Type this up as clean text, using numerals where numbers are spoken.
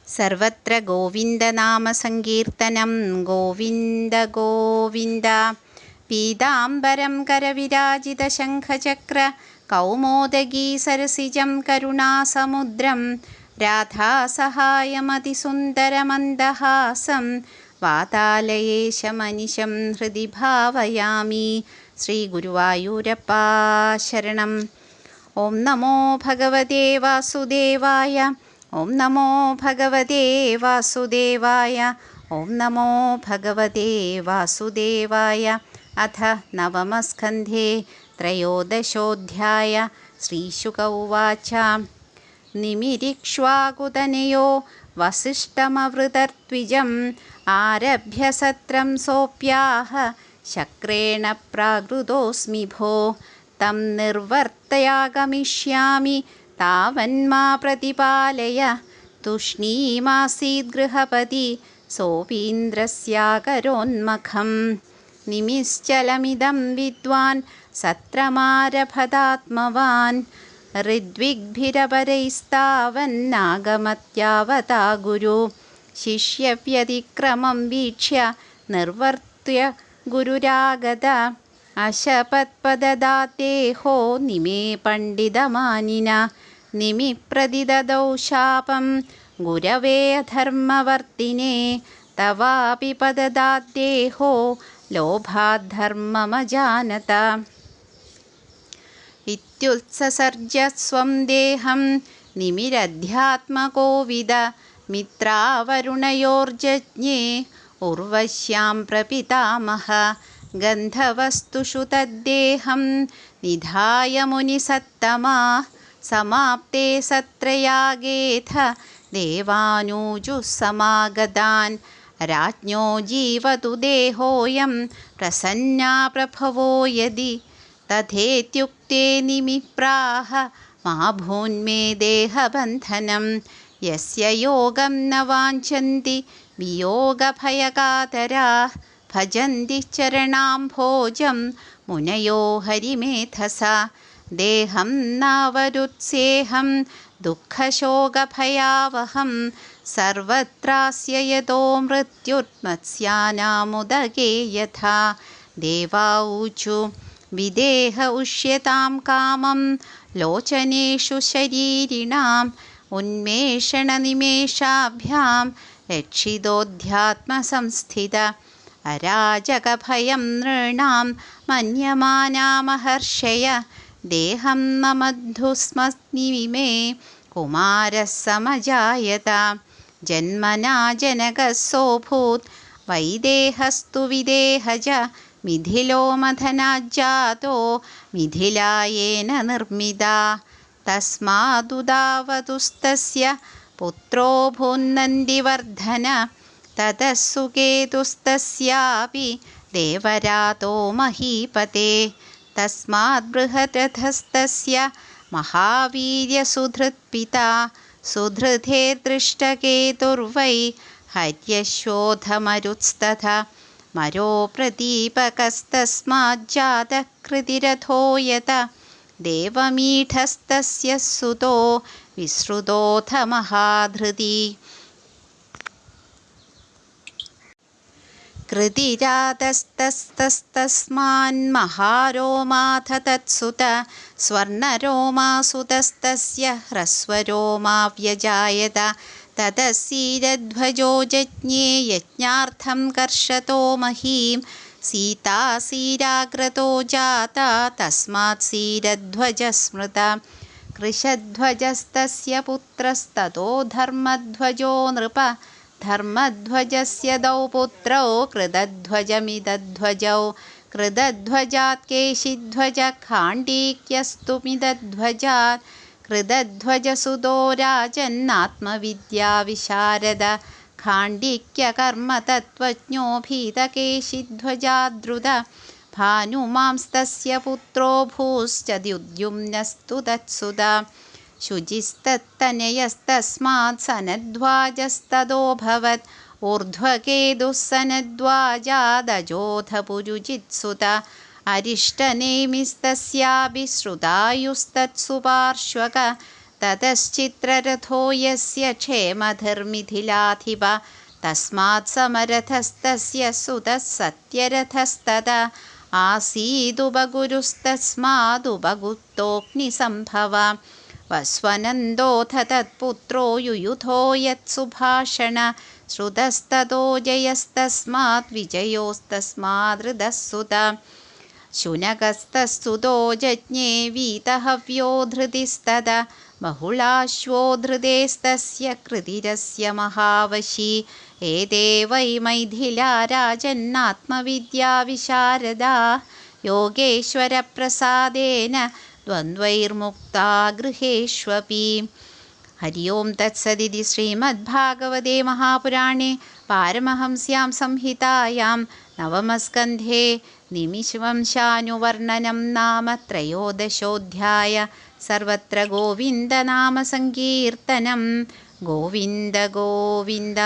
സർവത്ര ഗോവിന്ദനാമസങ്കീർത്തനം. ഗോവിന്ദ ഗോവിന്ദ. പീതാംബരം കരവിരാജിതശംഖചക്ര കൗമോദഗീ സരസിജം കരുണാസമുദ്രം രാധാസഹായമതിസുന്ദരമന്ദഹാസം വാതാലയേശമനിശം ഹൃദി ഭാവയാമി. ശ്രീ ഗുരുവായൂരപ്പാ ശരണം. ഓം നമോ ഭഗവതേ വാസുദേവായ. ഓം നമോ ഭഗവതേ വാസുദേവായ. ഓം നമോ ഭഗവതേ വാസുദേവായ. അഥ നവമസ്കന്ധേ ത്രയോദശോऽധ്യായ. ശ്രീശുക ഉവാച. നിമിരിക്ഷ്വാകുതനയോ വസിഷ്ഠമവൃതർദ്വിജം ആരഭ്യ സത്രം സോപ്യാഹ ശക്രേണ പ്രാകൃതോസ്മി ഭോ. തം നിർവർത്തയാഗമിഷ്യാമി താവന്മാ പ്രതിപാലയ. തൂഷ്ണീമാസീദ് ഗൃഹപതി സോപീന്ദ്രസ്യാകരോന്മഖം. നിമിശ്ചലമിദം വിദ്വാൻ സത്രമാരഭതാത്മവാൻ ഋദ്വിഗ്ഭിരപരൈസ്താവന്നാഗമത്യാവതാ ഗുരു. ശിഷ്യവ്യതിക്രമം വീക്ഷ്യ നിർവർത്യ ഗുരുരാഗത അശപത്പദദാത്തേഹോ നിമേ പണ്ഡിതമാനിന. നിമിപ്രതിദദൗ ശാപം ഗുരവേ അധർമ്മവർത്തിനെ തവാപി പദദാത്തേഹോ ലോഭാദ്ധർമ്മമജാനത. ഇത്യുത്സസർജ്യ സ്വം ദേഹം നിമിരധ്യാത്മകോവിദ മിത്രാവരുണയോർജജ്ഞേ ഉർവശ്യാം പ്രപിതാമഹ. ഗന്ധവസ്തുഷു തദ്ദേഹം നിധായ മുനിസത്തമാ സമാപ്തേ സത്രയാഗേഥ ദേവാനൂജുഃ സമാഗതാൻ. രാജ്ഞോ ജീവതു ദേഹോയം പ്രസന്നാ പ്രഭവോ യദി തഥേത്യുക്തേ നിമിപ്രാഹ മാ ഭൂന്മേ ദേഹബന്ധനം. യസ്യ യോഗം ന വാഞ്ചന്തി വിയോഗഭയകാതരാഃ ഭജന്തി ചരണാംഭോജം മുനയോ ഹരിമേധസാ. ദേഹം നാവരുത്സേഹം ദുഃഖശോകഭയാവഹം സർവത്രാസ്യ യതോ മൃത്യുർമത്സ്യാനാമുദകേ യഥാ. ദേവാഊചു വിദേഹ ഉഷ്യതാം കാമം ലോചനേഷു ശരീരിണാം ഉന്മേഷണനിമേഷാഭ്യാം രക്ഷിതോധ്യാത്മസംസ്ഥിത. അരാജകഭയം നൃണാം മന്യമാനാമഹർഷയ ദേഹം മമധ്യുസ്മസ്മിമേ കുമാരഃ സമജായത. ജന്മനാ ജനകസ്സോഭൂത് വൈദേഹസ്തു വിദേഹജ മിഥിലോ മഥനാജ്ജാതോ മിഥിലായേന നിർമ്മിതാ. തസ്മാദുദാവതുസ്തസ്യ പുത്രോ ഭൂന്നന്തിവർദ്ധന തതഃ സുകേതുസ്തസ്യാപി ദേവരാതോ മഹീപതേ. തസ്മാദ് ബൃഹദ്രഥസ്തസ്യ മഹാവീര്യസുധൃത്പിതാ സുധൃധേർദൃഷ്ടകേതുർവൈ ഹര്യശോധമരുത്സ്തഥ. മരോ പ്രദീപകസ്തസ്മാജ്ജാതഃ കൃതിരഥോ യത ദേവമീഢസ്തസ്യ സുതോ വിശ്രുതോऽഥ മഹാധൃതി. കൃതിരാതസ്തസ്തസ്മാന്മഹാരോമാഥ തത്സുത സ്വർണരോമാസുതസ്തസ്യ ഹ്രസ്വരോമാ വ്യജായത. തതഃസീരധ്വജോ ജജ്ഞേ യജ്ഞാർത്ഥം കർഷതോ മഹീം സീതാസീരാഗ്രതോ ജാത തസ്മാത് സീരധ്വജ സ്മൃത. കൃശധ്വജസ്തസ്യ പുത്രസ്തതോ ധർമ്മധ്വജോ നൃപ ധർമ്മധ്വജസ്യ ദൗ പുത്രൗ കൃതധ്വജമിതധ്വജൗ. കൃതധ്വജാത് കേശിധ്വജ ഖാണ്ഡീക്യസ്തു മിതധ്വജാത്. കൃതധ്വജസുതോ രാജന്നാത്മവിദ്യാവിശാരദ ഖാണ്ഡീക്യകർമ്മതത്ത്വജ്ഞോ ഭീതകേശിധ്വജാദ്രുത. ഭാനുമാംസ്തസ്യ പുത്രോ ഭൂശ്ചദ്യുദ്യുമ്നസ്തു തത്സുത. ശുചിസ്തത്തനയസ്തസ്മാത് സനദ്വാജസ്തതോഭവത് ഊർധ്വകേതുഃ സനദ്വാജാദജോധ പുരുജിത്സുത. അരിഷ്ടനേമിസ്തസ്യാഭിശ്രുതായുസ്തത്സുപാർശ്വക ततश्चित्ररथो यस्य क्षेमधर्मिथिलाधिप तस्मात् समरथस्तस्य सुतः सत्यरथस्तदा आसीदुपगुरुस्तस्मादुपगुप्तोऽग्निसम्भव वस्वनन्दोऽथ तत्पुत्रो युयुधो यत्सुभाषण श्रुतस्ततो जयस्तस्मात् विजयोस्तस्मादृतः सुत शुनकस्तस्तुतो जज्ञे वीतहव्यो धृतिस्तदा बहुलाश्वो धृतेस्तस्य कृतिरस्य महावशी एते वै मैथिला राजन्नात्मविद्याविशारदा योगेश्वरप्रसादेन द्वन्द्वैर्मुक्ता गृहेष्वपि. हरि ओं तत्सदिति श्रीमद्भागवते महापुराणे पारमहंस्यां संहितायां नवमस्कन्धे निमिषवंशानुवर्णनं नाम त्रयोदशोऽध्याय. सर्वत्र गोविन्दनामसङ्कीर्तनं गोविन्द गोविन्द.